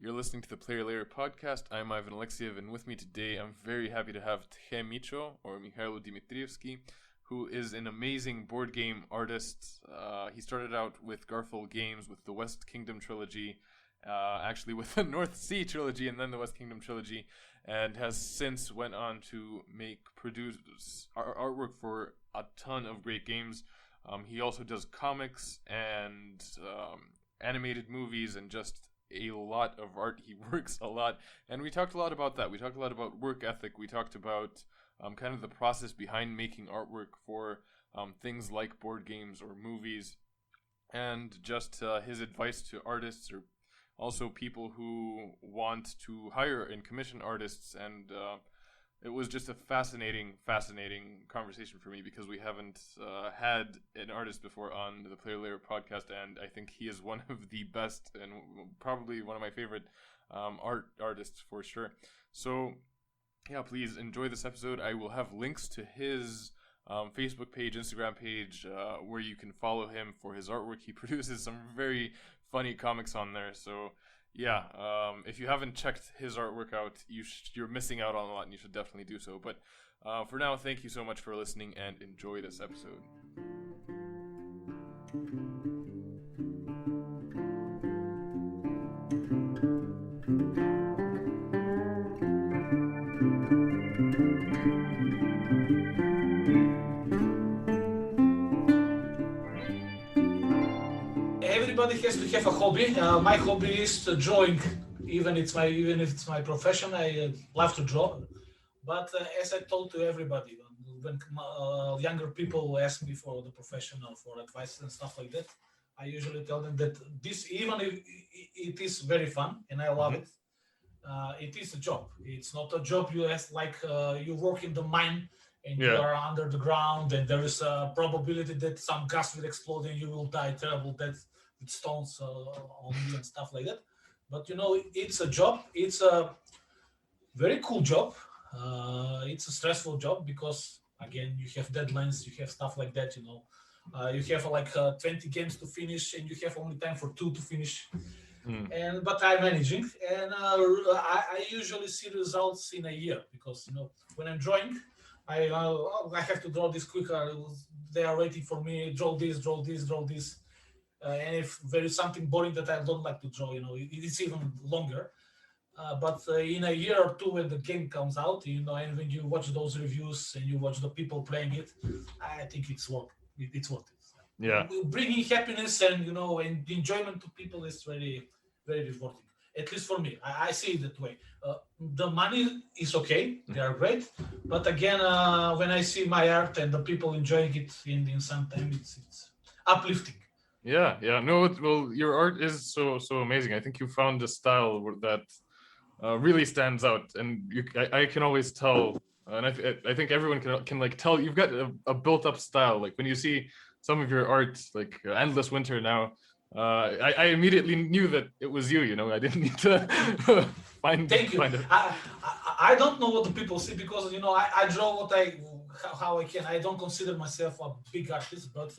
You're listening to the Player Layer podcast. I'm Ivan Alexiev, and with me today, I'm very happy to have Mico, or Mikhailo Dimitrievsky, who is an amazing board game artist. He started out with Garfield Games with the West Kingdom trilogy, actually with the North Sea trilogy and then the West Kingdom trilogy, and has since went on to produce artwork for a ton of great games. He also does comics and animated movies and just a lot of art. He works a lot, and we talked a lot about that. We talked a lot about work ethic. We talked about kind of the process behind making artwork for things like board games or movies, and just his advice to artists or also people who want to hire and commission artists. And it was just a fascinating conversation for me because we haven't had an artist before on the Player Layer podcast, and I think he is one of the best and probably one of my favorite artists for sure. So, yeah, please enjoy this episode. I will have links to his Facebook page, Instagram page, where you can follow him for his artwork. He produces some very funny comics on there, so yeah, if you haven't checked his artwork out, you're missing out on a lot, and you should definitely do so. But for now, thank you so much for listening, and enjoy this episode. Everybody has to have a hobby. My hobby is drawing. Even if it's my profession, I love to draw. But as I told to everybody, when younger people ask me for the profession or for advice and stuff like that, I usually tell them that this, even if it is very fun and I love it, it is a job. It's not a job you ask like you work in the mine and you are under the ground and there is a probability that some gas will explode and you will die terrible death with stones on you and stuff like that. But it's a job. It's a very cool job. It's a stressful job because again you have deadlines, you have stuff like that. You have like 20 games to finish and you have only time for 2 to finish. But I'm managing, and I usually see results in a year because when I'm drawing, I have to draw this quicker. They are waiting for me. Draw this. And if there is something boring that I don't like to draw, it's even longer. But in a year or two, when the game comes out, and when you watch those reviews and you watch the people playing it, I think it's worth it. Yeah. Bringing happiness and and enjoyment to people is very, very rewarding. At least for me, I see it that way. The money is okay; they are great. But again, when I see my art and the people enjoying it in some time, it's uplifting. Yeah. No, well, your art is so amazing. I think you found a style that really stands out, and I can always tell, and I think everyone can like tell you've got a built-up style. Like when you see some of your art, like Endless Winter now, I immediately knew that it was you. I didn't need to find it. I don't know what the people see because I draw how I can. I don't consider myself a big artist, but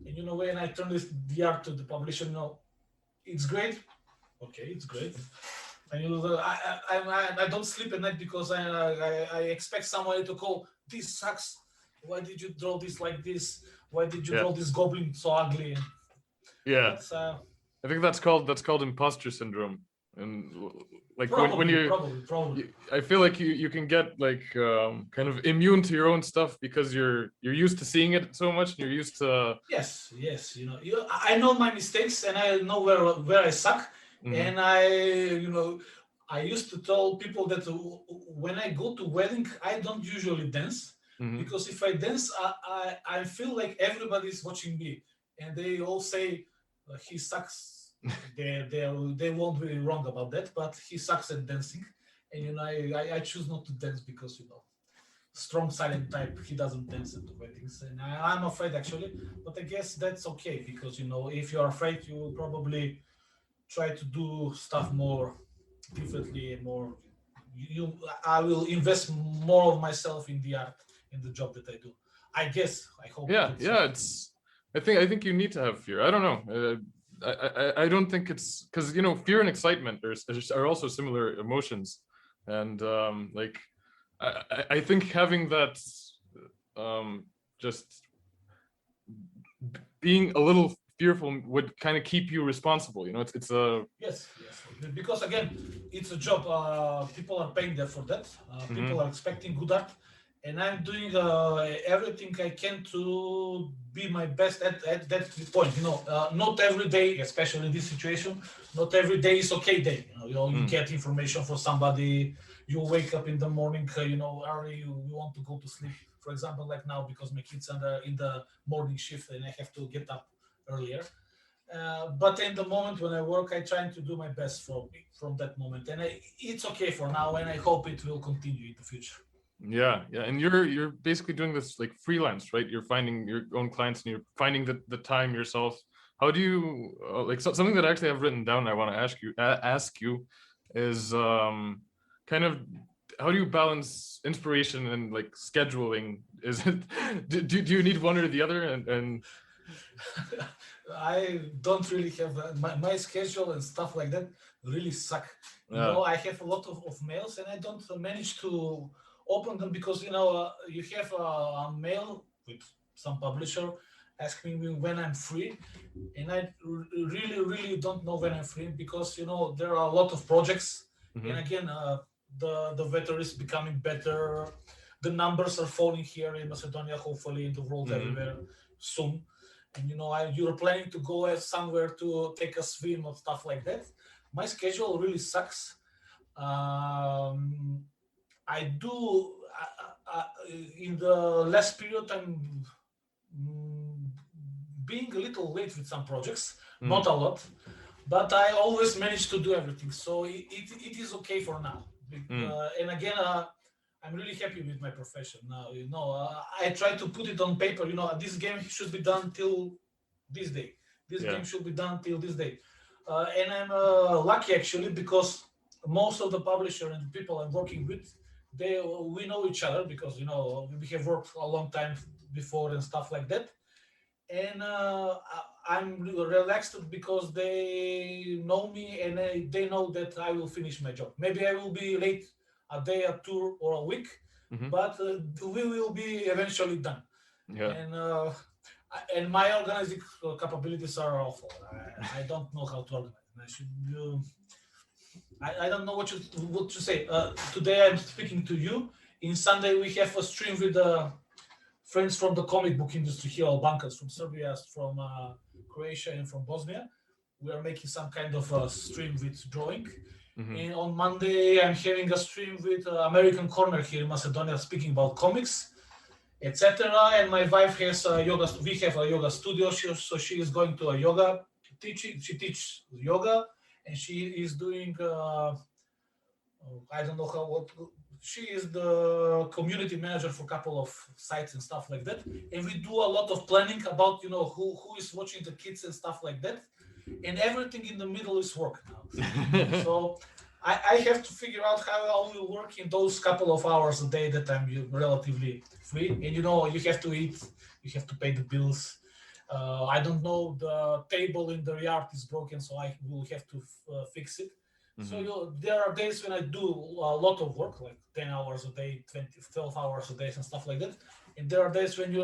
and when I turn the art to the publisher, it's great. Okay, it's great. And I don't sleep at night because I expect somebody to call, this sucks. Why did you draw this like this? Why did you draw this goblin so ugly? Yeah, I think that's called imposter syndrome, and like probably, when you probably. I feel like you can get like kind of immune to your own stuff because you're used to seeing it so much. And you're used to yes. I know my mistakes and I know where I suck, and I used to tell people that when I go to wedding, I don't usually dance because if I dance, I feel like everybody's watching me, and they all say he sucks. They won't be wrong about that, but he sucks at dancing, and I choose not to dance because strong silent type, he doesn't dance at the weddings, and I'm afraid actually, but I guess that's okay because if you're afraid, you will probably try to do stuff more differently and more. I will invest more of myself in the art, in the job that I do. I guess. I hope. Yeah. I think you need to have fear. I don't know. I don't think it's because, you know, fear and excitement are also similar emotions, and like I think having that just being a little fearful would kind of keep you responsible. You know, it's a Yes, yes. Because again, it's a job. People are paying there for that. People are expecting good art, and I'm doing everything I can to be my best at that point. You know, not every day, especially in this situation, not every day is okay day. You get information for somebody. You wake up in the morning, early. You want to go to sleep. For example, like now, because my kids are in the morning shift and I have to get up earlier. But in the moment when I work, I try to do my best from that moment, and it's okay for now, and I hope it will continue in the future. Yeah, yeah, and you're basically doing this like freelance, right? You're finding your own clients and you're finding the time yourself. How do you something that actually I've written down? I want to ask you is kind of how do you balance inspiration and like scheduling? Is it do you need one or the other? And I don't really have my schedule and stuff like that really suck. I have a lot of mails and I don't manage to open them because you have a mail with some publisher asking me when I'm free, and I really don't know when I'm free because there are a lot of projects, and again the weather is becoming better, the numbers are falling here in Macedonia, hopefully in the world everywhere soon. And you're planning to go somewhere to take a swim or stuff like that. My schedule really sucks. I do in the last period I'm being a little late with some projects, not a lot, but I always manage to do everything, so it is okay for now. And again, I'm really happy with my profession now. I try to put it on paper. This game should be done till this day. This game should be done till this day. And I'm lucky actually because most of the publisher and the people I'm working with, we know each other because we have worked a long time before and stuff like that. And I'm relaxed because they know me and they know that I will finish my job. Maybe I will be late a day, a two, or a week, but we will be eventually done. And my organizing capabilities are awful. I don't know how to organize. I don't know what to say. Today I'm speaking to you. In Sunday we have a stream with friends from the comic book industry here, Albancas from Serbia, from Croatia, and from Bosnia. We are making some kind of a stream with drawing. And on Monday, I'm having a stream with American Corner here in Macedonia, speaking about comics, etc. And my wife has a yoga. We have a yoga studio, so she is going to a yoga teaching. She teaches yoga, and she is doing. I don't know what. She is the community manager for a couple of sites and stuff like that, and we do a lot of planning about who is watching the kids and stuff like that, and everything in the middle is work now. So I have to figure out how I will work in those couple of hours a day that I'm relatively free, and you have to eat, you have to pay the bills. I don't know, the table in the yard is broken, so I will have to fix it. So there are days when I do a lot of work, like 10 hours a day, 12 hours a day and stuff like that. And there are days when,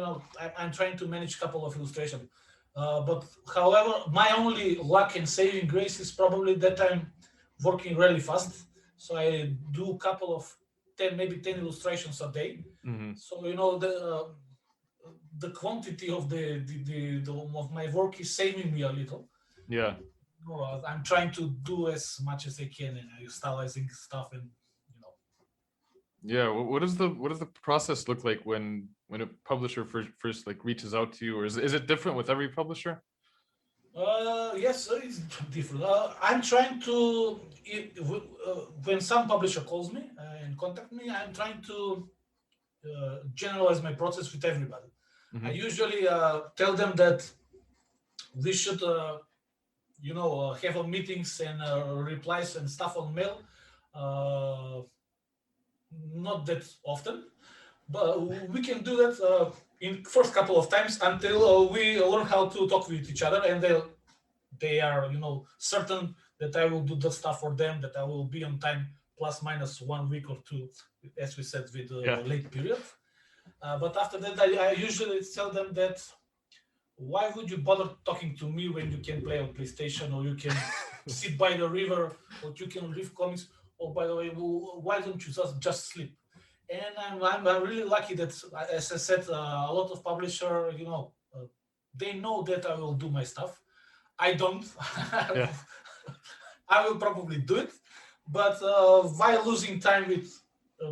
I'm trying to manage a couple of illustrations. But however, my only luck and saving grace is probably that I'm working really fast. So I do a couple of 10, maybe 10 illustrations a day. So, the quantity of of my work is saving me a little. Yeah. I'm trying to do as much as I can, and I'm stylizing stuff, and Yeah. What does the process look like when a publisher first like reaches out to you, or is it different with every publisher? Yes, it's different. I'm trying to when some publisher calls me and contact me, I'm trying to generalize my process with everybody. I usually tell them that we should have a meetings and replies and stuff on mail, not that often, but we can do that in first couple of times until we learn how to talk with each other, and they are, certain that I will do the stuff for them, that I will be on time, plus minus 1 week or two, as we said, with the late period. But after that, I usually tell them that why would you bother talking to me when you can play on PlayStation, or you can sit by the river, or you can read comics, or by the way, why don't you just sleep? And I'm really lucky that, as I said, a lot of publisher, they know that I will do my stuff. I don't. Yeah. I will probably do it, but while losing time with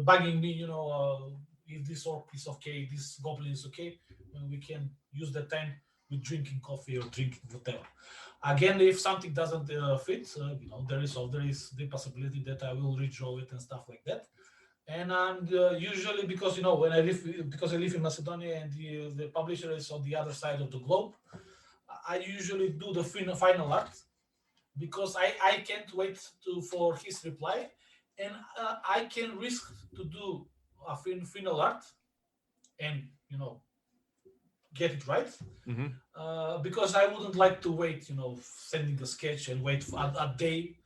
bugging me, if this orc is okay, this goblin is okay, we can use the time with drinking coffee or drinking whatever. Again, if something doesn't fit, there is the possibility that I will redraw it and stuff like that. And usually, because when I live in Macedonia and the publisher is on the other side of the globe, I usually do the final art, because I can't wait for his reply, and I can risk to do a final art and get it right, because I wouldn't like to wait, sending a sketch and wait for a day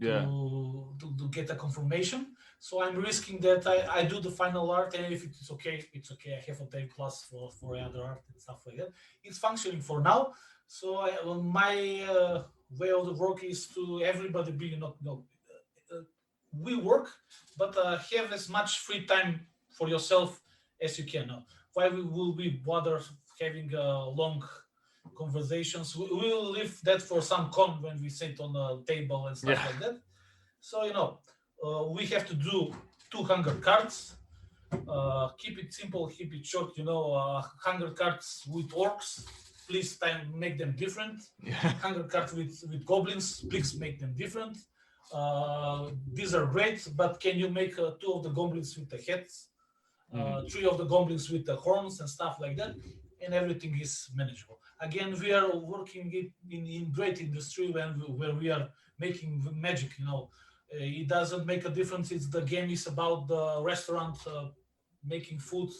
to get a confirmation. So I'm risking that I do the final art, and if it's okay, it's okay. I have a day plus for other art and stuff like that. It's functioning for now. So my way of the work is to everybody be we work, but have as much free time for yourself as you can. Why will we bother having long conversations? We will leave that for some con when we sit on the table and stuff like that. So we have to do 200 cards. Keep it simple, keep it short. 100 cards with orcs. Please make them different. 100 cards with goblins. Please make them different. These are great, but can you make 2 of the goblins with the heads, 3 of the goblins with the horns and stuff like that, and everything is manageable. Again, we are working in great industry where we are making magic. It doesn't make a difference if the game is about the restaurant making food,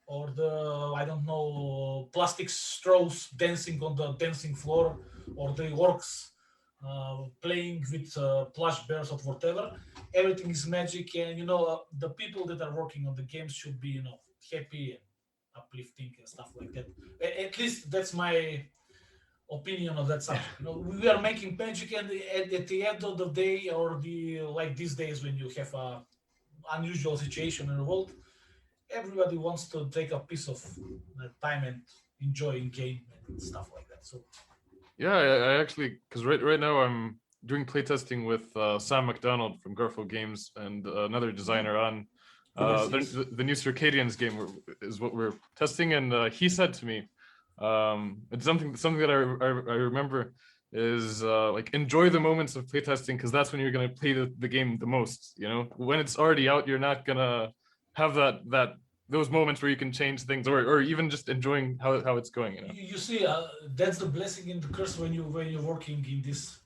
or the plastic straws dancing on the dancing floor, or the orcs playing with plush bears or whatever. Everything is magic, and the people that are working on the games should be happy and uplifting and stuff like that. At least that's my opinion of that subject. We are making magic, and at the end of the day, or like these days when you have a unusual situation in the world, everybody wants to take a piece of time and enjoy game and stuff like that. So I actually, because right now I'm doing playtesting with Sam McDonald from Garfield Games and another designer on the new Circadians game is what we're testing, and he said to me, it's something that I remember is like, enjoy the moments of playtesting, because that's when you're going to play the game the most. When it's already out, you're not gonna have those moments where you can change things, or even just enjoying how it's going. You see, that's the blessing and the curse when you're working in this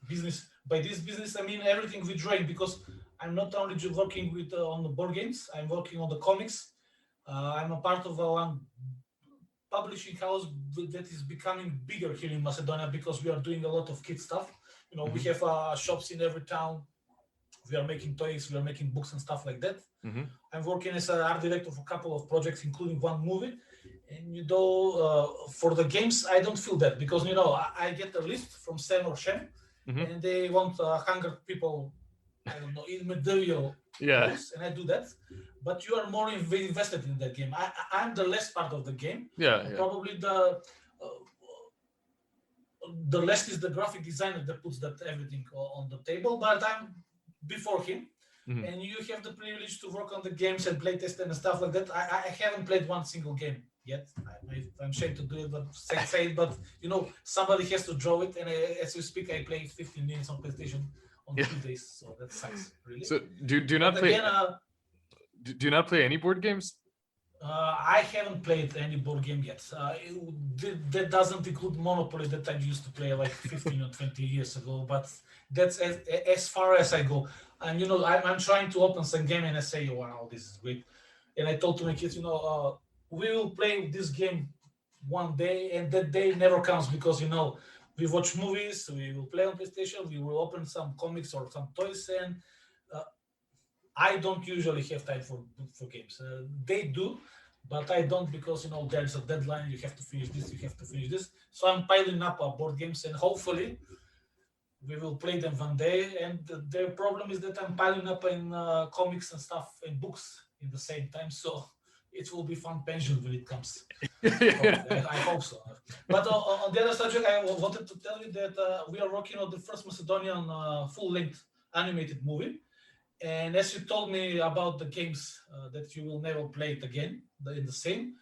business. By this business, I mean everything we drawing, because I'm not only working with on the board games. I'm working on the comics. I'm a part of one publishing house that is becoming bigger here in Macedonia, because we are doing a lot of kid stuff. We have shops in every town. We are making toys, we are making books and stuff like that. I'm working as an art director for a couple of projects, including one movie. And for the games, I don't feel that, because I get a list from Sam or Shem, and they want 100 people, I don't know, in material, and I do that. But you are more invested in that game. I'm the less part of the game. Probably the less is the graphic designer that puts that everything on the table, but I'm before him. And you have the privilege to work on the games and play test and stuff like that. I haven't played one single game yet. I'm ashamed to do it, but say it. But somebody has to draw it, and as we speak, I play 15 minutes on PlayStation on 2 days, so that sucks really. So do you not play? Do you not play any board games? I haven't played any board game yet. That doesn't include Monopoly that I used to play like 15 or 20 years ago, but that's as far as I go. And I'm trying to open some game, and I say, wow, this is great. And I told to my kids, we will play this game one day, and that day never comes, because we watch movies, we will play on PlayStation, we will open some comics or some toys, and uh, I don't usually have time for games. They do, but I don't because there's a deadline. You have to finish this. You have to finish this. So I'm piling up board games, and hopefully we will play them one day. And the problem is that I'm piling up in comics and stuff and books in the same time. So it will be fun pension when it comes. I hope so. But on the other subject, I wanted to tell you that we are working on the first Macedonian full-length animated movie. And as you told me about the games that you will never play it again in the same,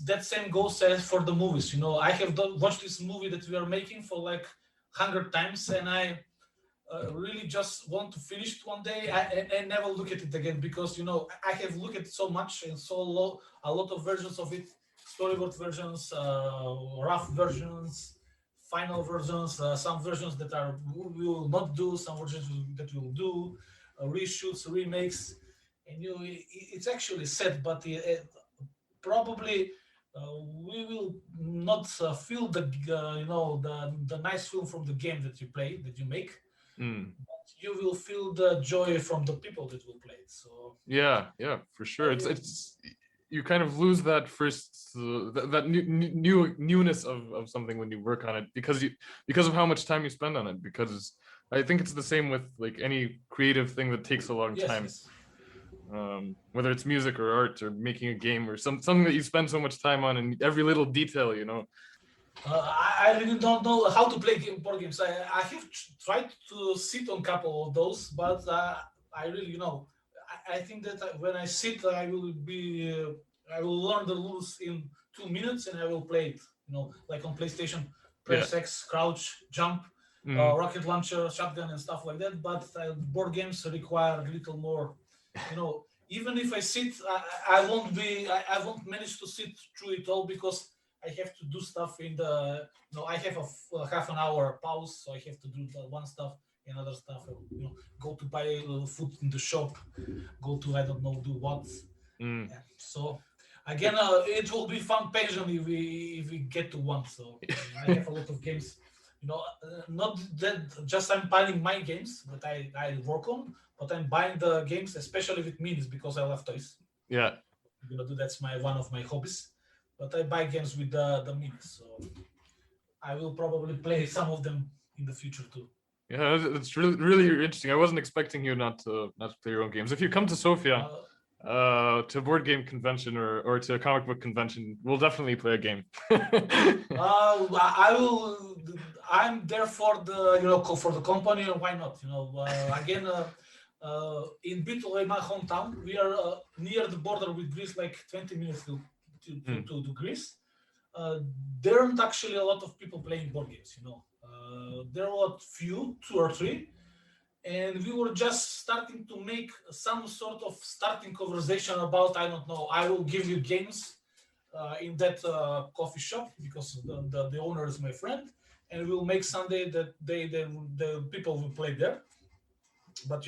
that same goes as for the movies. I have watched this movie that we are making for like 100 times, and I really just want to finish it one day and never look at it again because I have looked at it so much and so low, a lot of versions of it, storyboard versions, rough versions, final versions, some versions that we will not do, some versions that we will do, reshoots, remakes, and it's actually sad, but probably we will not feel the nice film from the game that you make. But you will feel the joy from the people that will play it. So yeah, for sure. It's you kind of lose that first that newness of something when you work on it because of how much time you spend on it. Because I think it's the same with like any creative thing that takes a long time. Yes. Whether it's music or art or making a game or something that you spend so much time on and every little detail, I really don't know how to play board games. I have tried to sit on a couple of those, but I really, I think that when I sit, I will learn the rules in 2 minutes and I will play it. Like on PlayStation, press X, crouch, jump, rocket launcher, shotgun, and stuff like that. But board games require a little more. Even if I sit, I won't manage to sit through it all because I have to do stuff in the. I have a half an hour pause, so I have to do one stuff, another stuff. Go to buy food in the shop, go to I don't know do what. Yeah. So again, it will be fun pension if we get to one. So I have a lot of games. Not that just I'm buying my games that I work on, but I'm buying the games, especially with minis because I love toys. Yeah. That's one of my hobbies. But I buy games with the minis, so I will probably play some of them in the future too. Yeah, it's really interesting. I wasn't expecting you not to play your own games. If you come to Sofia, to a board game convention or to a comic book convention, we'll definitely play a game. I will. I'm there for the for the company, and why not? Again, in Bitola, my hometown, we are near the border with Greece, like 20 minutes to Greece. There aren't actually a lot of people playing board games. There are a few, 2 or 3. And we were just starting to make some sort of starting conversation about, I don't know, I will give you games in that coffee shop because the owner is my friend, and we'll make Sunday that the people will play there. But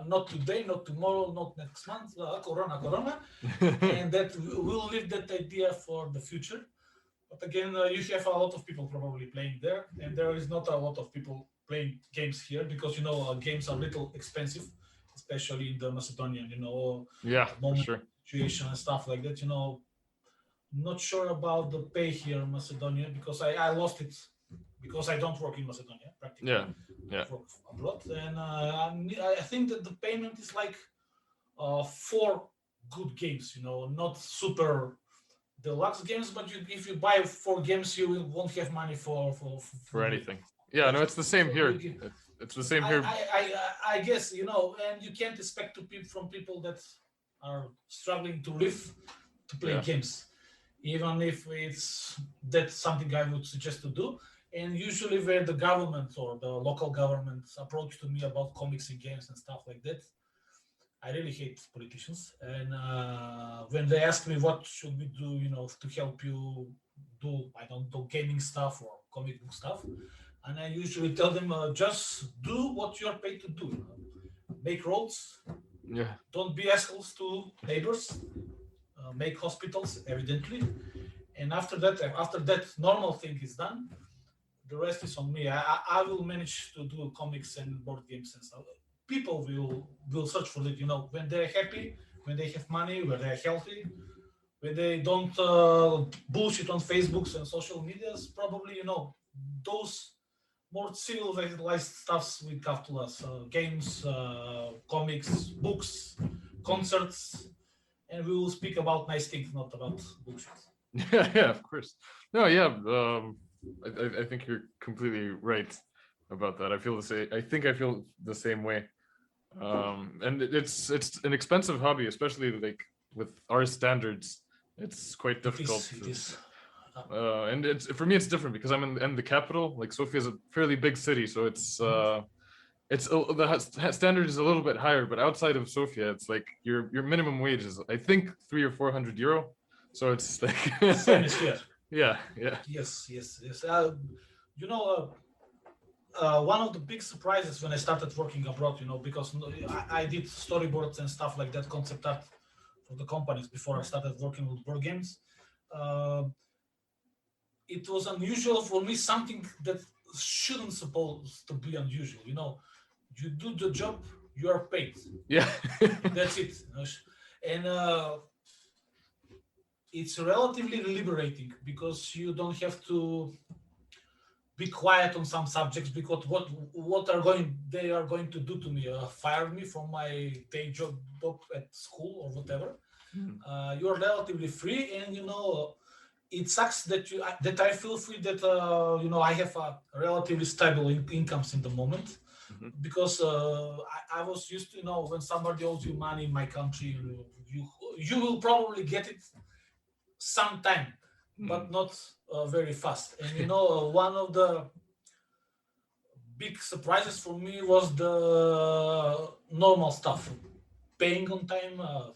not today, not tomorrow, not next month, corona, and that we'll leave that idea for the future. But again, you have a lot of people probably playing there, and there is not a lot of people playing games here because games are a little expensive, especially in the Macedonian, situation and stuff like that. Not sure about the pay here in Macedonia because I lost it because I don't work in Macedonia practically. Yeah. I work abroad, and I think that the payment is like 4 good games. Not super deluxe games, but if you buy 4 games, you won't have money for anything. Yeah, no, it's the same here. It's the same here. I guess, and you can't expect from people that are struggling to live to play games, even if that's something I would suggest to do. And usually where the government or the local government approach to me about comics and games and stuff like that, I really hate politicians. And when they ask me what should we do, to help you do, I don't know, gaming stuff or comic book stuff, and I usually tell them, just do what you're paid to do. Make roads. Yeah. Don't be assholes to neighbors. Make hospitals, evidently. And after that normal thing is done, The rest is on me. I will manage to do comics and board games and stuff. People will search for it. When they're happy, when they have money, when they're healthy, when they don't bullshit on Facebooks and social medias. Probably those more civilized stuffs will come to us: games, comics, books, concerts, and we will speak about nice things, not about bullshit. Yeah, of course. No, yeah. I think you're completely right about that. I feel the same. I think I feel the same way. And it's an expensive hobby, especially like with our standards. It's quite difficult. It is. And it's for me, it's different because I'm in the capital. Like Sofia is a fairly big city, so the standard is a little bit higher. But outside of Sofia, it's like your minimum wage is I think 300 or 400 euro. So it's like Same as here. Yeah. Yes. One of the big surprises when I started working abroad, because I did storyboards and stuff like that, concept art for the companies before I started working with board games. It was unusual for me, something that shouldn't supposed to be unusual. You do the job, you are paid. Yeah. That's it. And it's relatively liberating because you don't have to be quiet on some subjects, because what they are going to do to me, fire me from my day job at school or whatever. You're relatively free, and it sucks that I feel free, that I have a relatively stable incomes in the moment. Because I was used to, when somebody owes you money in my country, you will probably get it sometime, but not very fast. And one of the big surprises for me was the normal stuff, paying on time. A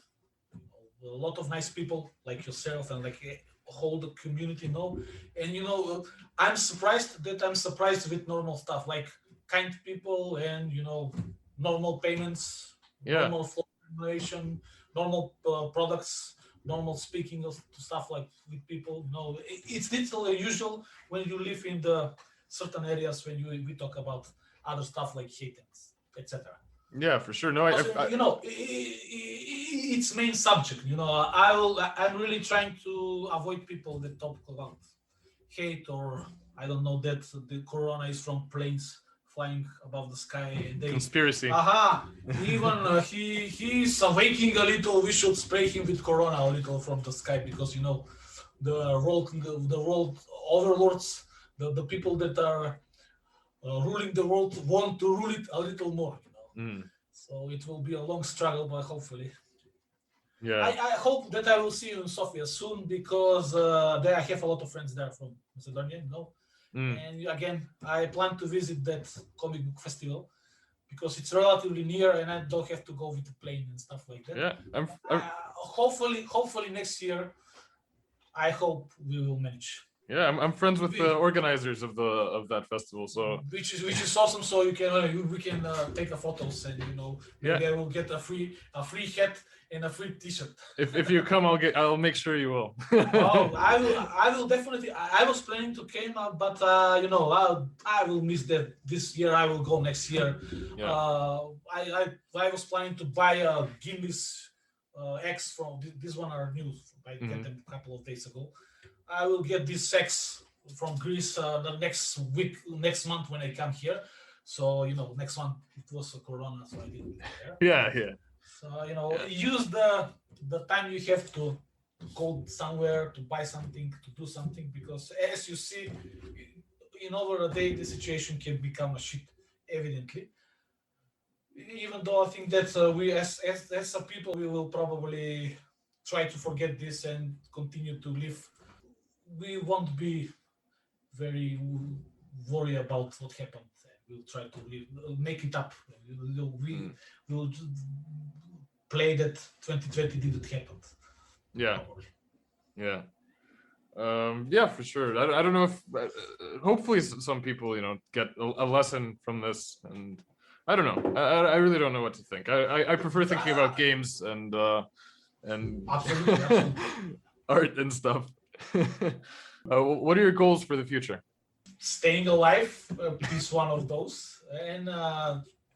lot of nice people like yourself and like whole the community and I'm surprised with normal stuff, like kind people and normal payments, normal flow generation, normal products, normal speaking of stuff like with people. It's literally usual when you live in the certain areas when we talk about other stuff like hate, etc. Yeah, for sure. No, it's main subject. I'm really trying to avoid people that talk about hate, or I don't know, that the corona is from planes flying above the sky and they conspiracy. Even he's awaking a little. We should spray him with corona a little from the sky, because the world overlords, the people that are ruling the world want to rule it a little more. So it will be a long struggle, but hopefully. Yeah. I hope that I will see you in Sofia soon, because there I have a lot of friends there from Macedonia, And again, I plan to visit that comic book festival because it's relatively near and I don't have to go with the plane and stuff like that. Yeah, hopefully next year, I hope we will manage. Yeah, I'm friends with the organizers of that festival, so which is awesome. So we can take a photos, and maybe I will get a free hat and a free T-shirt. If you come, I'll make sure you will. I will definitely. I was planning to come, but I will miss that this year. I will go next year. Yeah. I was planning to buy a Guinness X from this one are new. I got them a couple of days ago. I will get this X from Greece the next month when I come here. So next month it was a Corona, so I didn't get there. Yeah. So use the time you have to go somewhere to buy something, to do something, because as you see, in over a day the situation can become a shit, evidently. Even though I think that we as a people, we will probably try to forget this and continue to live. We won't be very worried about what happened. We'll try to make it up. We will play that 2020 didn't happen. Yeah. Probably. Yeah. Yeah, for sure. I don't know if hopefully some people get a lesson from this, and I don't know. I really don't know what to think. I prefer thinking about games and absolutely. art and stuff. What are your goals for the future? staying alive is one of those, and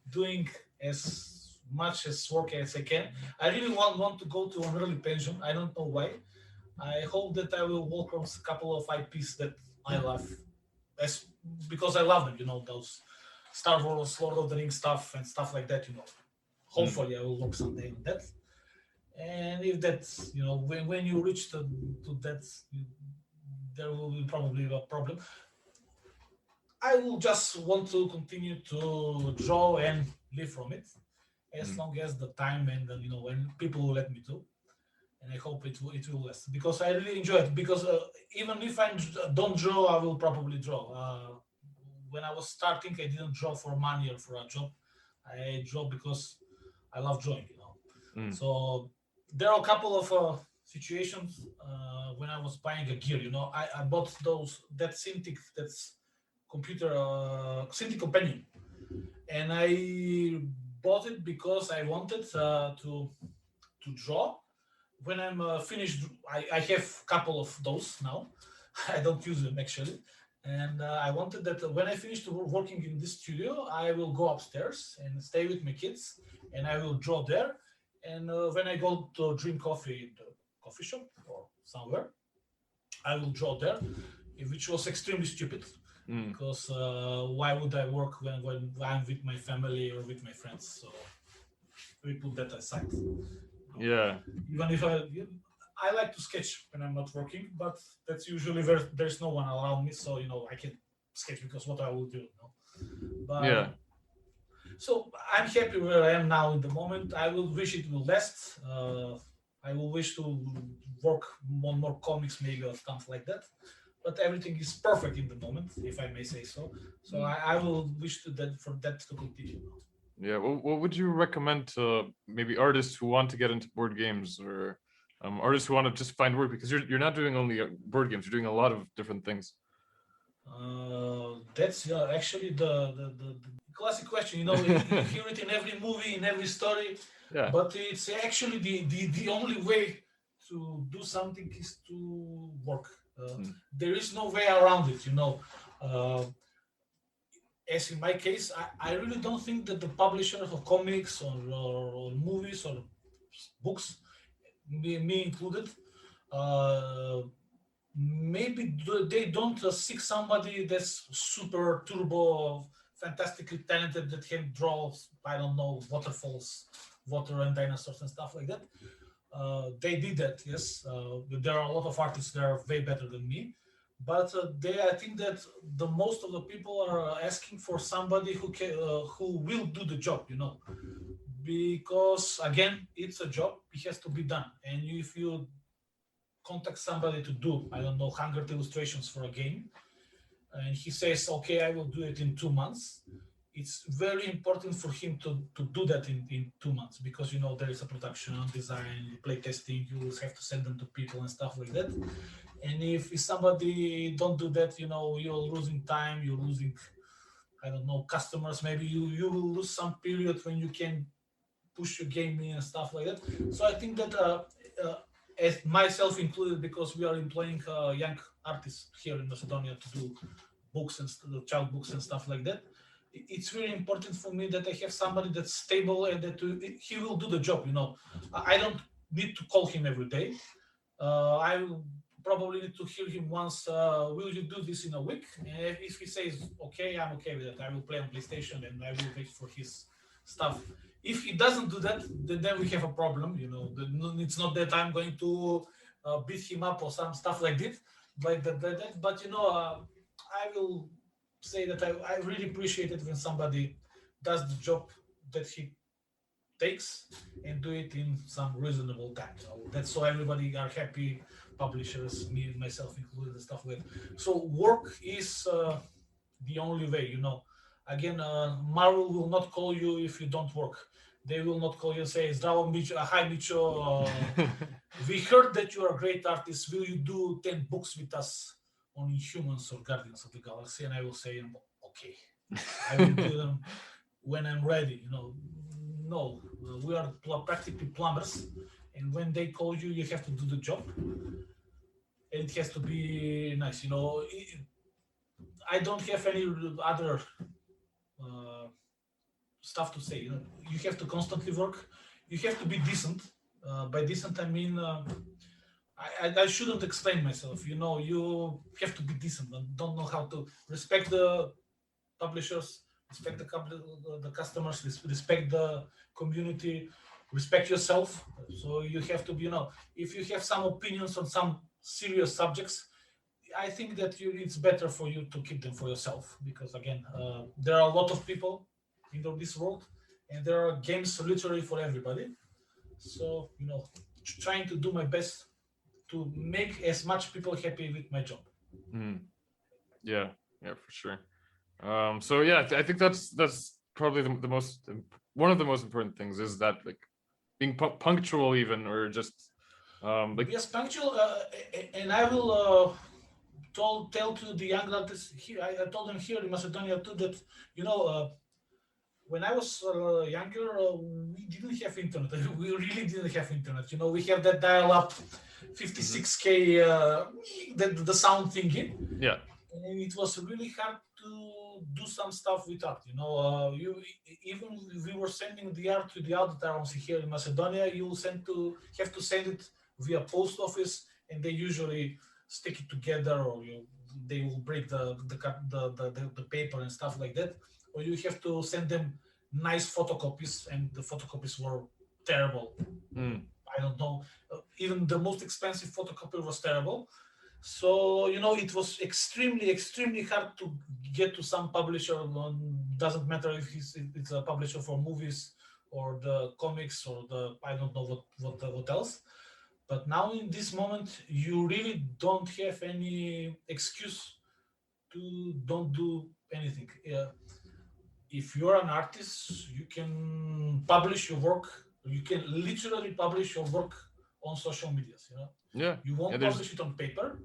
doing as much as work as I can. I really want to go to an early pension. I don't know why. I hope that I will work on a couple of IPs that I love, as because I love them. Those Star Wars, Lord of the Rings stuff and stuff like that. Hopefully I will work someday on that. And if that's when you reach to that, there will be probably a problem. I will just want to continue to draw and live from it as long as the time and when people will let me do. And I hope it will last because I really enjoy it. Because even if I don't draw, I will probably draw. When I was starting, I didn't draw for money or for a job. I draw because I love drawing. So there are a couple of situations when I was buying a gear. I bought that Cintiq, that's computer Cintiq Companion, and I bought it because I wanted to draw. When I'm finished, I have a couple of those now. I don't use them actually, and I wanted that when I finish working in this studio, I will go upstairs and stay with my kids, and I will draw there. And when I go to drink coffee in the coffee shop or somewhere, I will draw there, which was extremely stupid. Because why would I work when I'm with my family or with my friends? So we put that aside. Yeah. Even if I like to sketch when I'm not working, but that's usually where there's no one around me, so I can sketch because what I will do. But Yeah. so I'm happy where I am now in the moment. I will wish it will last. I will wish to work on more comics, maybe, or stuff like that. But everything is perfect in the moment, if I may say so. So I will wish for that to continue. Yeah. Well, what would you recommend to maybe artists who want to get into board games, or artists who want to just find work? Because you're not doing only board games; you're doing a lot of different things. That's actually the classic question. You hear it in every movie, in every story. Yeah. But it's actually the only way to do something is to work. There is no way around it. As in my case, I really don't think that the publishers of comics or movies or books, me included, maybe they don't seek somebody that's super turbo, fantastically talented that can draw, I don't know, waterfalls, water and dinosaurs and stuff like that. They did that, yes. There are a lot of artists that are way better than me, but I think that the most of the people are asking for somebody who will do the job, because again, it's a job. It has to be done, and if you contact somebody to do, I don't know, 100 illustrations for a game, and he says, okay, I will do it in 2 months. It's very important for him to do that in 2 months, because there is a production, design, play testing. You will have to send them to people and stuff like that. And if somebody don't do that, you're losing time. You're losing, I don't know, customers. Maybe you will lose some period when you can push your game in and stuff like that. So I think that as myself included, because we are employing young artists here in Macedonia to do books and child books and stuff like that, it's really important for me that I have somebody that's stable and that he will do the job. I don't need to call him every day. I will probably need to hear him once. Will you do this in a week? And if he says okay, I'm okay with that. I will play on PlayStation and I will wait for his stuff. If he doesn't do that, then we have a problem. It's not that I'm going to beat him up or some stuff like that. But I will say that I really appreciate it when somebody does the job that he takes and do it in some reasonable time. That's so everybody are happy, publishers, me and myself included, and stuff like that. So work is the only way. Again, Marvel will not call you if you don't work. They will not call you and say, "Zdravo, Mico, hi Mico, we heard that you are a great artist. Will you do 10 books with us on Inhumans or Guardians of the Galaxy?" And I will say, "Okay, I will do them when I'm ready." No, we are practically plumbers, and when they call you, you have to do the job, and it has to be nice. I don't have any other uh, stuff to say. You have to constantly work. You have to be decent. By decent, I mean I shouldn't explain myself. You have to be decent and don't know how to respect the publishers, respect the customers, respect the community, respect yourself. So you have to be, if you have some opinions on some serious subjects, I think that it's better for you to keep them for yourself because again, there are a lot of people in this world, and there are games literally for everybody. So trying to do my best to make as much people happy with my job. Yeah, for sure. So yeah, I think that's probably the most one of the most important things is that like being punctual even or just like yes, punctual, and I will tell to the young artists here. I told them here in Macedonia too that when I was younger, we didn't have internet. We really didn't have internet. We have that dial-up 56K, the sound thingy. Yeah. And it was really hard to do some stuff with art. You even if we were sending the art to the auditors here in Macedonia, you have to send it via post office, and they usually stick it together, or they will break the paper and stuff like that, or you have to send them nice photocopies, and the photocopies were terrible. I don't know. Even the most expensive photocopy was terrible. So it was extremely, extremely hard to get to some publisher. Doesn't matter if it's a publisher for movies or the comics or the I don't know what else. But now in this moment, you really don't have any excuse to don't do anything. If you're an artist, you can publish your work. You can literally publish your work on social medias. Yeah. You won't publish it on paper,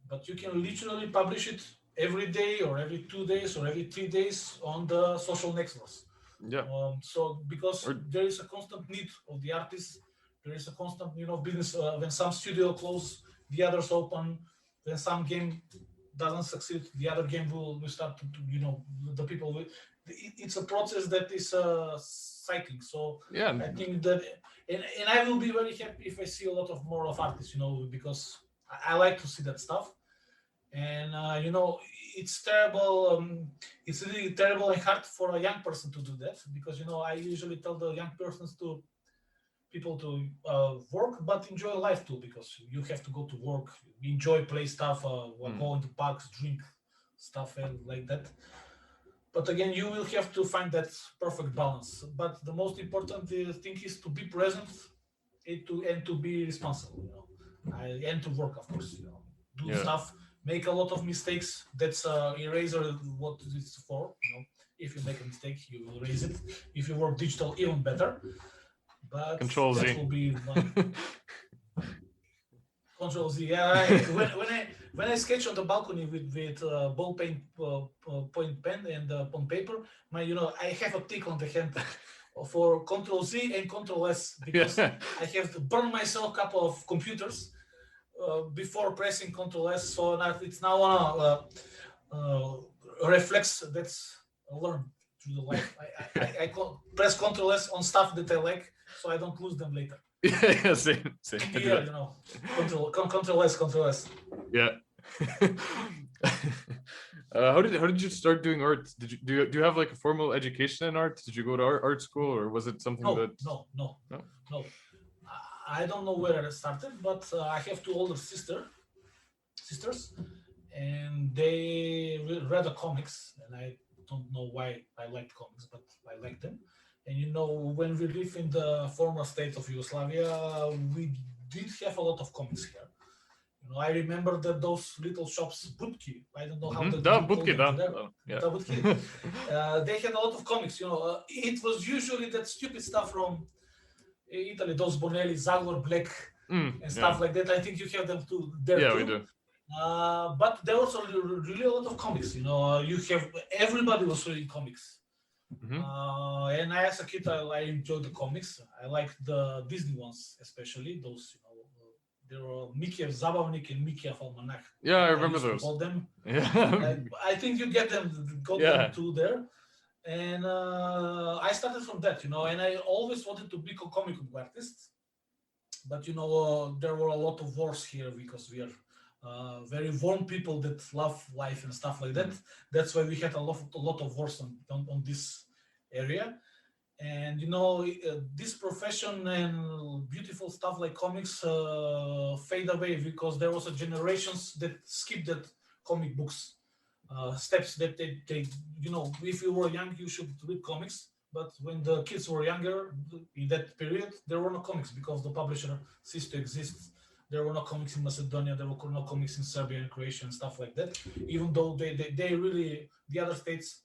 but you can literally publish it every day or every 2 days or every 3 days on the social networks. Yeah. So because there is a constant need of the artists, there is a constant business. When some studio close, the others open. When some game doesn't succeed, the other game will start to the people will. It's a process that is cycling. So yeah, I think that, and I will be very happy if I see a lot of more of artists, because I like to see that stuff. And it's terrible. It's really terrible and hard for a young person to do that because I usually tell the young persons to people to work, but enjoy life too, because you have to go to work, enjoy, play stuff, go into parks, drink stuff and like that. But again, you will have to find that perfect balance. But the most important thing is to be present and to be responsible, and to work, of course. Do stuff, make a lot of mistakes. That's eraser what it's for. If you make a mistake, you will erase it. If you work digital, even better. But Control that Z. will be one. Control Z. Yeah. When I sketch on the balcony with ball point pen and on paper, I have a tick on the hand for Control Z and Control S because I have to burn myself a couple of computers before pressing Control S. So it's now a reflex that's learned through the life. I press Control S on stuff that I like, so I don't lose them later. Yeah, same. Yeah, Control S. Yeah. How did you start doing art? Do you have like a formal education in art? Did you go to art school, or was it something No. I don't know where I started, but I have two older sisters, and they read the comics, and I don't know why I liked comics, but I liked them. And when we live in the former state of Yugoslavia, we did have a lot of comics here. I remember that those little shops, Budki, I don't know how to Budki. They had a lot of comics. It was usually that stupid stuff from Italy, those Bonelli, Zagor, Black, and stuff like that. I think you have them too there too. Yeah, we do. But there was really a lot of comics. Everybody was reading comics. And as a kid, I enjoyed the comics. I liked the Disney ones, especially those, There were Mikiev Zabavnik and Mikiev Almanach. Yeah, I remember used to those. call them. Yeah. I think you got Yeah. them too there. And I started from that, and I always wanted to be a comic book artist. But there were a lot of wars here because we are very warm people that love life and stuff like that. That's why we had a lot of wars on this area. And this profession and beautiful stuff like comics fade away because there was a generations that skipped that comic books steps that they if you were young you should read comics, but when the kids were younger in that period there were no comics because the publisher ceased to exist. There were no comics in Macedonia, there were no comics in Serbia and Croatia and stuff like that, even though they really, the other states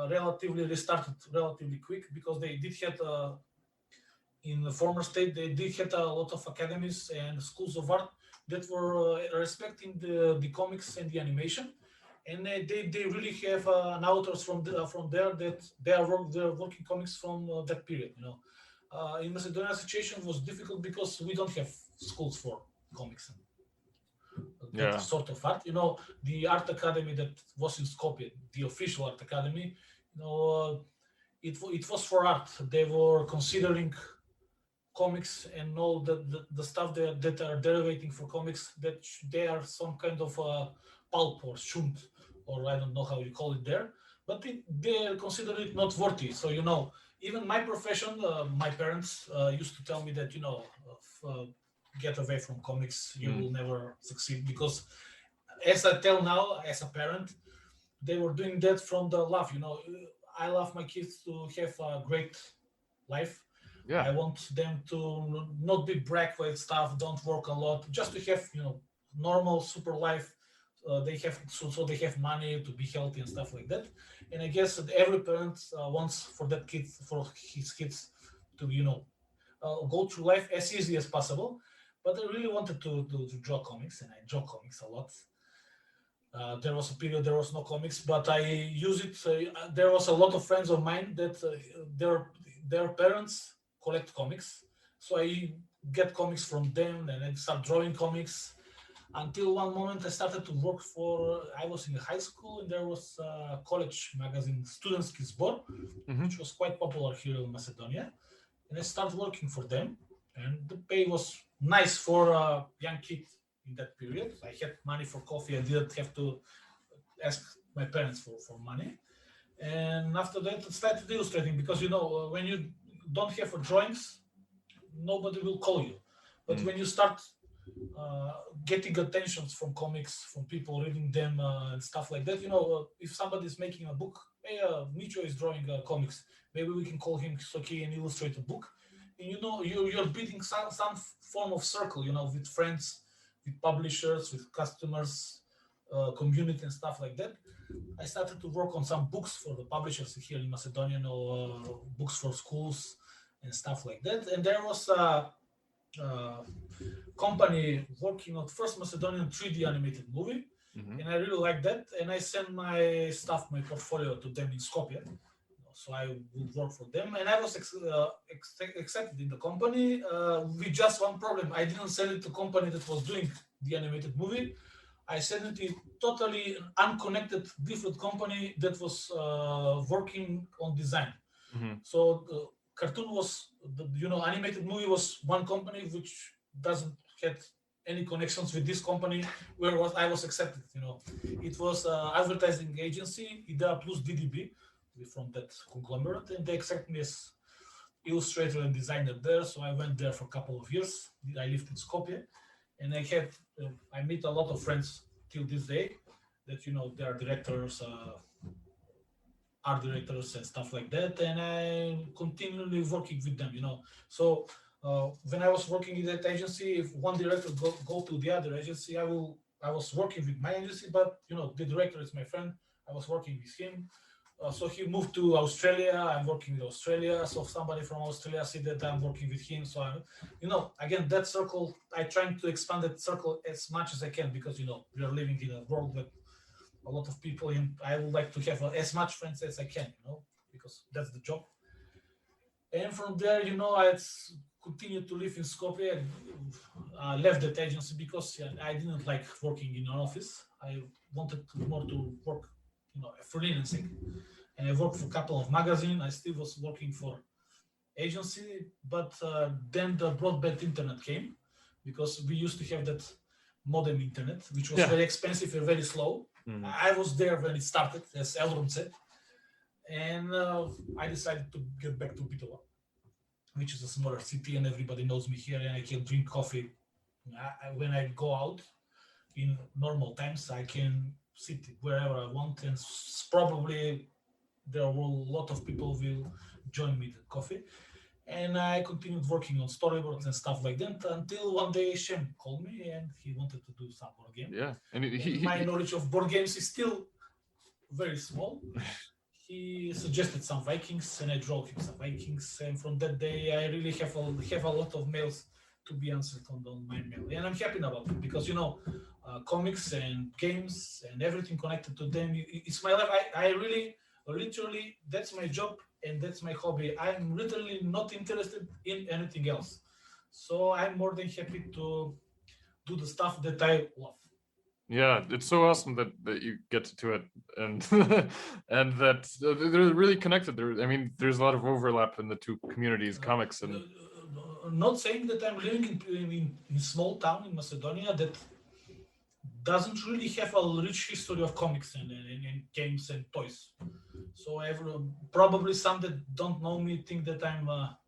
relatively restarted relatively quick because they did have in the former state they did have a lot of academies and schools of art that were respecting the comics and the animation, and they really have an authors from there that they're working comics from that period. In Macedonia, situation was difficult because we don't have schools for comics and that sort of art. The art academy that was in Skopje, the official art academy, it was for art. They were considering comics and all the stuff that are derivating for comics, that they are some kind of pulp or shund, or I don't know how you call it there, but they consider it not worthy. So even my profession, my parents used to tell me that get away from comics, you will never succeed, because as I tell now as a parent, they were doing that from the love. I love my kids to have a great life. Yeah. I want them to not be brag with stuff, don't work a lot, just to have normal super life. They have so they have money to be healthy and stuff like that. And I guess that every parent wants for his kids to go through life as easy as possible. But I really wanted to draw comics, and I draw comics a lot. There was a period there was no comics, but I use it. There was a lot of friends of mine that their parents collect comics, so I get comics from them, and I start drawing comics. Until one moment, I started to work for. I was in high school, and there was a college magazine, Studentski Zbor, which was quite popular here in Macedonia, and I started working for them, and the pay was nice for a young kid. In that period, I had money for coffee. I didn't have to ask my parents for money. And after that, I started illustrating because when you don't have drawings, nobody will call you. But when you start getting attentions from comics, from people reading them and stuff like that, if somebody is making a book, hey, Mico is drawing comics, maybe we can call him so he can illustrate a book. And you're building some form of circle, with friends, with publishers, with customers, community and stuff like that. I started to work on some books for the publishers here in Macedonia, books for schools and stuff like that. And there was a company working on first Macedonian 3D animated movie, and I really liked that. And I sent my stuff, my portfolio to them in Skopje. So I would work for them, and I was accepted in the company with just one problem. I didn't send it to a company that was doing the animated movie. I sent it to totally unconnected, different company that was working on design. So the cartoon was, animated movie was one company which doesn't have any connections with this company where I was accepted. It was advertising agency, IDEA plus DDB, from that conglomerate, and they accepted me as illustrator and designer there. So I went there for a couple of years. I lived in Skopje, and I meet a lot of friends till this day that they are directors, art directors and stuff like that, and I continually working with them. So when I was working in that agency, if one director go to the other agency, I was working with my agency, but the director is my friend. I was working with him. So he moved to Australia. I'm working with Australia. So somebody from Australia see that I'm working with him. So again, that circle, I trying to expand that circle as much as I can, because we are living in a world with a lot of people, and I would like to have as much friends as I can, because that's the job. And from there, I continued to live in Skopje. I left that agency because I didn't like working in an office. I wanted more to work, freelancing. And I worked for a couple of magazines. I still was working for agency, but then the broadband internet came because we used to have that modem internet, which was very expensive and very slow. I was there when it started, as Elron said, and I decided to get back to Bitola, which is a smaller city, and everybody knows me here, and I can drink coffee. When I go out in normal times, I can sit wherever I want, and probably there will a lot of people will join me the coffee. And I continued working on storyboards and stuff like that until one day Shem called me and he wanted to do some board game. Yeah, and my knowledge of board games is still very small. He suggested some Vikings and I drew him some Vikings. And from that day, I really have a lot of mails to be answered on my mail. And I'm happy about it because, comics and games and everything connected to them, it's my life. I really, literally, that's my job and that's my hobby. I'm literally not interested in anything else. So I'm more than happy to do the stuff that I love. Yeah, it's so awesome that you get to it, and and that they're really connected. I mean, there's a lot of overlap in the two communities, comics and. Not saying that I'm living in a small town in Macedonia that doesn't really have a rich history of comics and games and toys. So probably some that don't know me think that I'm a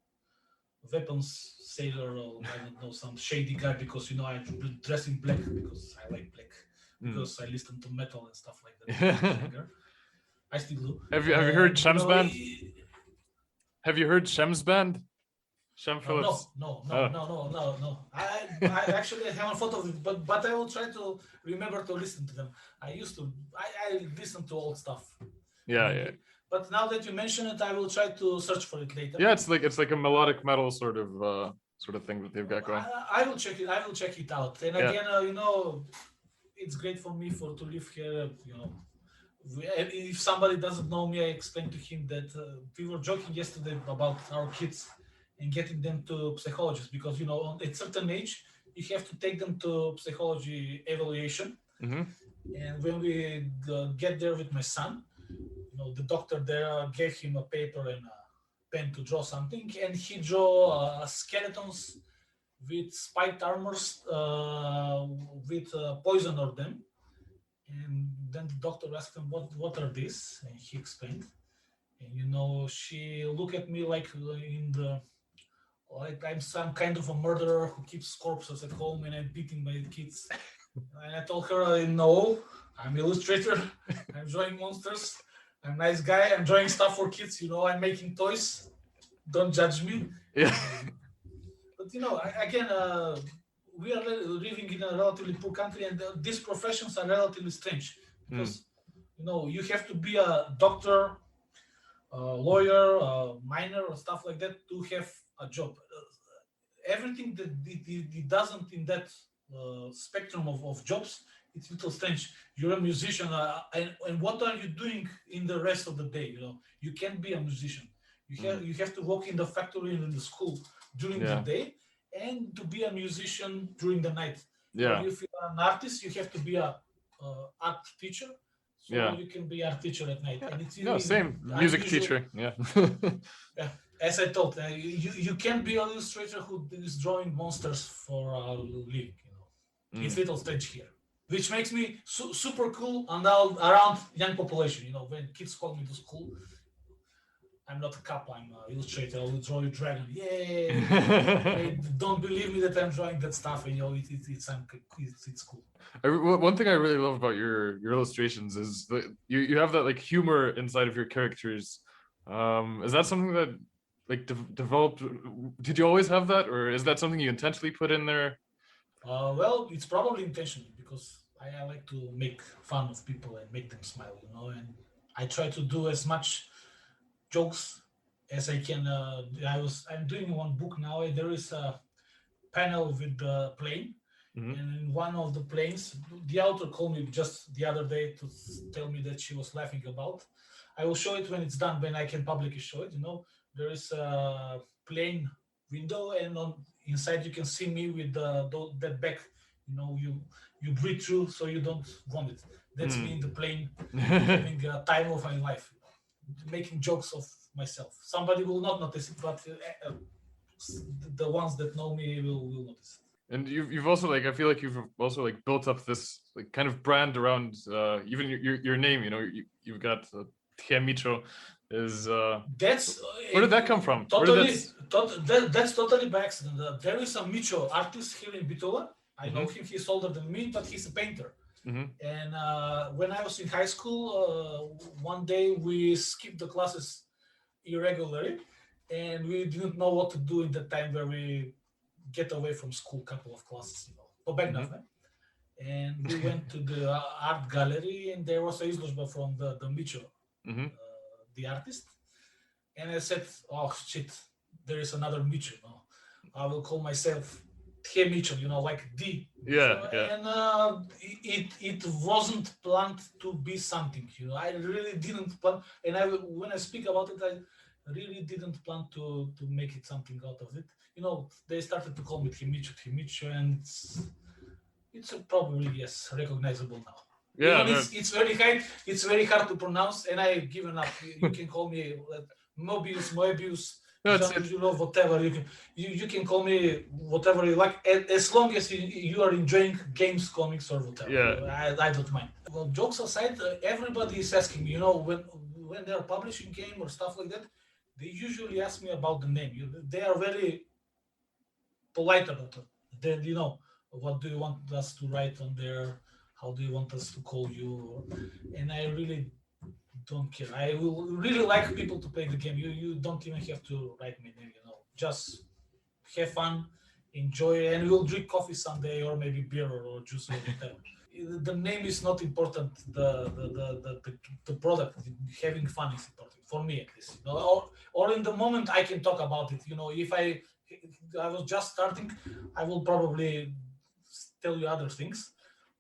weapons sailor or I don't know, some shady guy because I dress in black because I like black because I listen to metal and stuff like that. I still do. Have you heard Shem's band? Have you heard Shem's band? Shem Phillips. No. I actually haven't thought of it, but I will try to remember to listen to them. I listen to old stuff. Yeah. But now that you mention it, I will try to search for it later. Yeah, it's like a melodic metal sort of thing that they've got going. I will check it out. And again, it's great for me to live here. If somebody doesn't know me, I explained to him that we were joking yesterday about our kids and getting them to psychologists because at a certain age you have to take them to psychology evaluation. And when we get there with my son, the doctor there gave him a paper and a pen to draw something, and he drew skeletons with spiked armors with poison on them. And then the doctor asked him, what are these? And he explained. And she looked at me like I'm some kind of a murderer who keeps corpses at home and I'm beating my kids. And I told her, no, I'm an illustrator. I'm drawing monsters. I'm a nice guy. I'm drawing stuff for kids. I'm making toys. Don't judge me. Yeah. But again, we are living in a relatively poor country, and these professions are relatively strange because you have to be a doctor, a lawyer, a miner, or stuff like that to have a job. Everything that it doesn't in that spectrum of jobs, it's a little strange. You're a musician, and what are you doing in the rest of the day? You can't be a musician. You have to work in the factory and in the school during the day, and to be a musician during the night. Yeah. If you're an artist, you have to be a art teacher. So you can be art teacher at night. And it's same music teacher. Yeah. As I told, you can't be an illustrator who is drawing monsters for a living. It's a little strange here, which makes me super cool and around young population. When kids call me to school, I'm not a cop, I'm an illustrator. I will draw a dragon. Yay! Don't believe me that I'm drawing that stuff. And it's cool. One thing I really love about your illustrations is that you have that like humor inside of your characters. Is that something that developed? Did you always have that, or is that something you intentionally put in there? Well, it's probably intentional because I like to make fun of people and make them smile, and I try to do as much jokes as I can. I'm doing one book now, and there is a panel with the plane, and in one of the planes, the author called me just the other day to tell me that she was laughing about. I will show it when it's done, when I can publicly show it. There is a plain window, and on inside you can see me with that back. You breathe through, so you don't vomit. That's me in the plane, having a time of my life, making jokes of myself. Somebody will not notice it, but the ones that know me will notice it. And you've also I feel like you've also built up this kind of brand around even your name. You've got Mico is That's where did that come from? That's totally by accident. There is a Mico artist here in Bitola. I know him. He's older than me, but he's a painter. And when I was in high school, one day we skipped the classes irregularly, and we didn't know what to do in the time where we get away from school, couple of classes, and we went to the art gallery, and there was a izložba from the Mico, the artist. And I said, oh shit, there is another Mico. I will call myself Mico, like D. And it wasn't planned to be something. I really didn't plan. And when I speak about it, I really didn't plan to make it something out of it. They started to call me Mico, and it's probably recognizable now. Yeah, it's very hard. It's very hard to pronounce, and I've given up. You can call me Moebius. Whatever you can call me whatever you like, as long as you are enjoying games, comics, or whatever. I don't mind. Well, jokes aside, everybody is asking me. When they are publishing game or stuff like that, they usually ask me about the name. They are very polite about it. Then what do you want us to write on there? How do you want us to call you? And I really don't care. I will really like people to play the game. You don't even have to write me name. Just have fun, enjoy, and we'll drink coffee someday, or maybe beer or juice or whatever. The name is not important. The product, having fun is important for me, at least. Or in the moment I can talk about it. If I was just starting, I will probably tell you other things.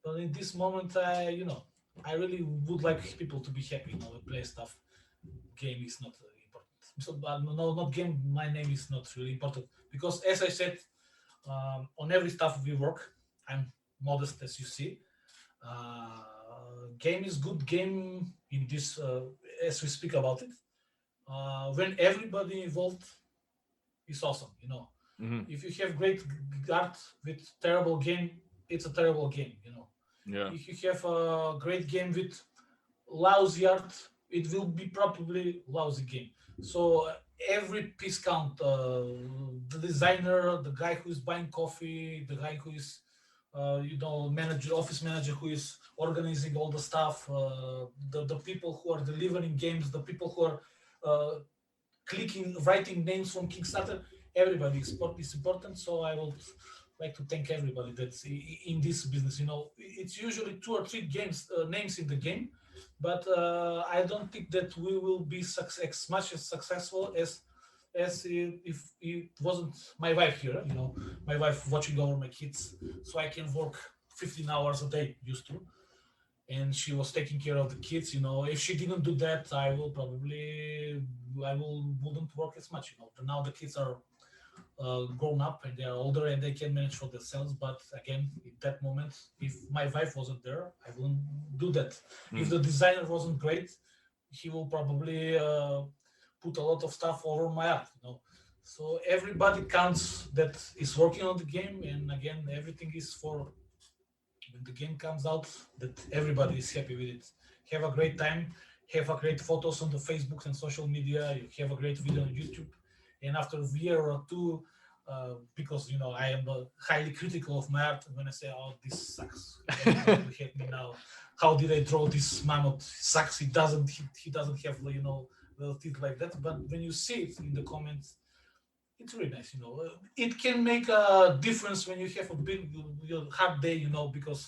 But in this moment, I really would like people to be happy. Play stuff. Game is not important. So, no, not game. My name is not really important because, as I said, on every stuff we work, I'm modest, as you see. Game is good game in this, as we speak about it. When everybody involved is awesome. If you have great art with terrible game, it's a terrible game. If you have a great game with lousy art, it will be probably lousy game. So every piece count. The designer, the guy who is buying coffee, the guy who is office manager who is organizing all the stuff, the people who are delivering games, the people who are writing names from Kickstarter. Everybody is important. So I would like to thank everybody that's in this business. It's usually 2 or 3 names in the game, but I don't think that we will be as much as successful as if it wasn't my wife here. My wife watching over my kids, so I can work 15 hours a day, used to, and she was taking care of the kids. If she didn't do that, I wouldn't work as much. Now the kids are grown up and they are older and they can manage for themselves. But again, in that moment, if my wife wasn't there, I wouldn't do that. If the designer wasn't great, he will probably put a lot of stuff over my art. So everybody counts that is working on the game, and again, everything is for when the game comes out that everybody is happy with it. Have a great time, have a great photos on the Facebook and social media, you have a great video on YouTube. And after a year or 2, because I am highly critical of my art, when I say, "Oh, this sucks," you hate me now. How did I draw this mammoth? Sucks. He doesn't have little teeth like that. But when you see it in the comments, it's really nice. It can make a difference when you have a big hard day. Because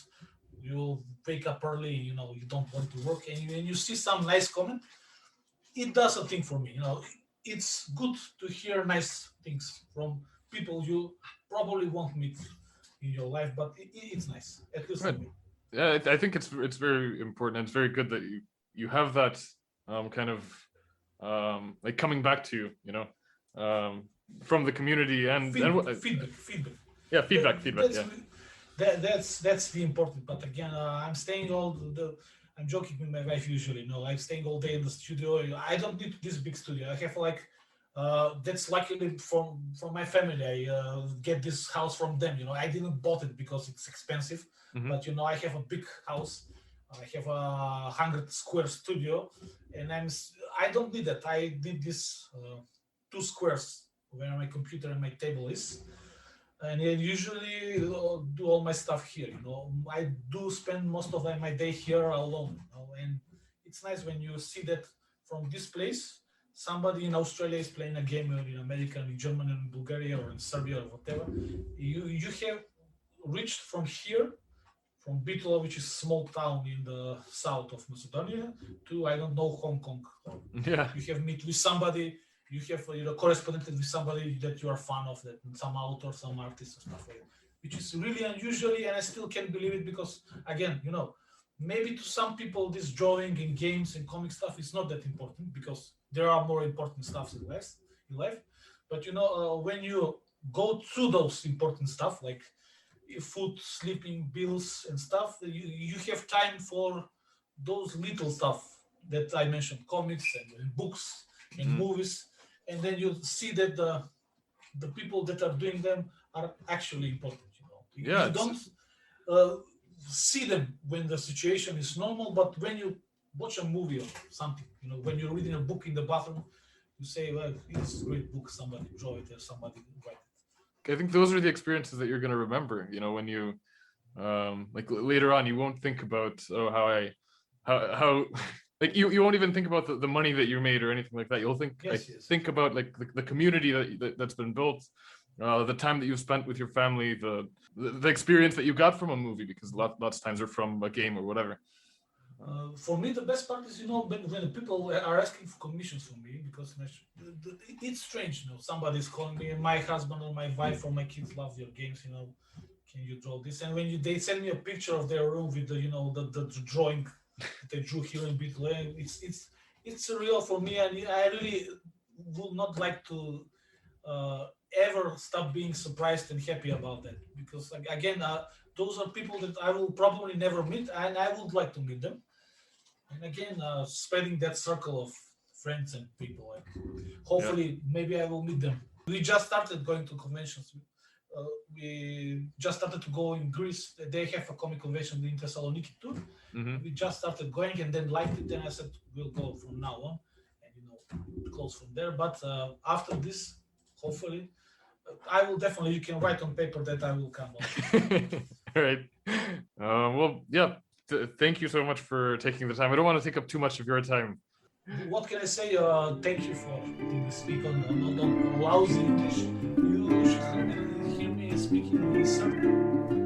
you wake up early. You don't want to work, and when you see some nice comment, it does a thing for me. It's good to hear nice things from people you probably won't meet in your life, but it's nice, at least for me. Yeah, I think it's very important. It's very good that you have that kind of like coming back to you, from the community and feedback. Yeah, feedback. That's the important. But again, I'm joking with my wife usually. No, I'm staying all day in the studio. I don't need this big studio. I have like that's luckily from my family. I get this house from them. I didn't bought it because it's expensive, but I have a big house. I have a 100 square studio, and I don't need that. I did this 2 squares where my computer and my table is, and I usually do all my stuff here. I do spend most of my day here alone, and it's nice when you see that from this place somebody in Australia is playing a game, or in America, in Germany, in Bulgaria, or in Serbia, or whatever. You have reached from here, from Bitola, which is a small town in the south of Macedonia, to, I don't know, Hong Kong. Yeah. You have met with somebody, you have corresponded with somebody that you are fan of, that some author, some artist, or stuff like that, which is really unusually, and I still can't believe it because, again, maybe to some people this drawing and games and comic stuff is not that important because there are more important stuff in life. But when you go through those important stuff like food, sleeping, bills, and stuff, you have time for those little stuff that I mentioned, comics and books and movies, and then you see that the people that are doing them are actually important. Yeah, you don't see them when the situation is normal, but when you watch a movie or something, when you're reading a book in the bathroom, you say, well, it's a great book, somebody draw it or somebody write it. I think those are the experiences that you're going to remember, when you like later on, you won't think about how like you won't even think about the money that you made or anything like that. You'll think think about like the community that's been built, the time that you've spent with your family, the experience that you got from a movie, because lots of times are from a game or whatever. For me, the best part is, when people are asking for commissions from me, because it's strange, somebody's calling me, my husband or my wife or my kids love your games, can you draw this? And when they send me a picture of their room with the drawing that they drew here in Beetle, it's surreal for me, and I really would not like to ever stop being surprised and happy about that, because again, those are people that I will probably never meet, and I would like to meet them. And again, spreading that circle of friends and people, and hopefully maybe I will meet them. We just started going to conventions. We just started to go in Greece. They have a comic convention in Thessaloniki too. We just started going and then liked it, and I said we'll go from now on, and close from there. But after this, hopefully, I will definitely. You can write on paper that I will come on. All right. Well, yeah. Thank you so much for taking the time. I don't want to take up too much of your time. What can I say? Thank you for letting me speak on lousy English. You should hear me speaking in Serbian.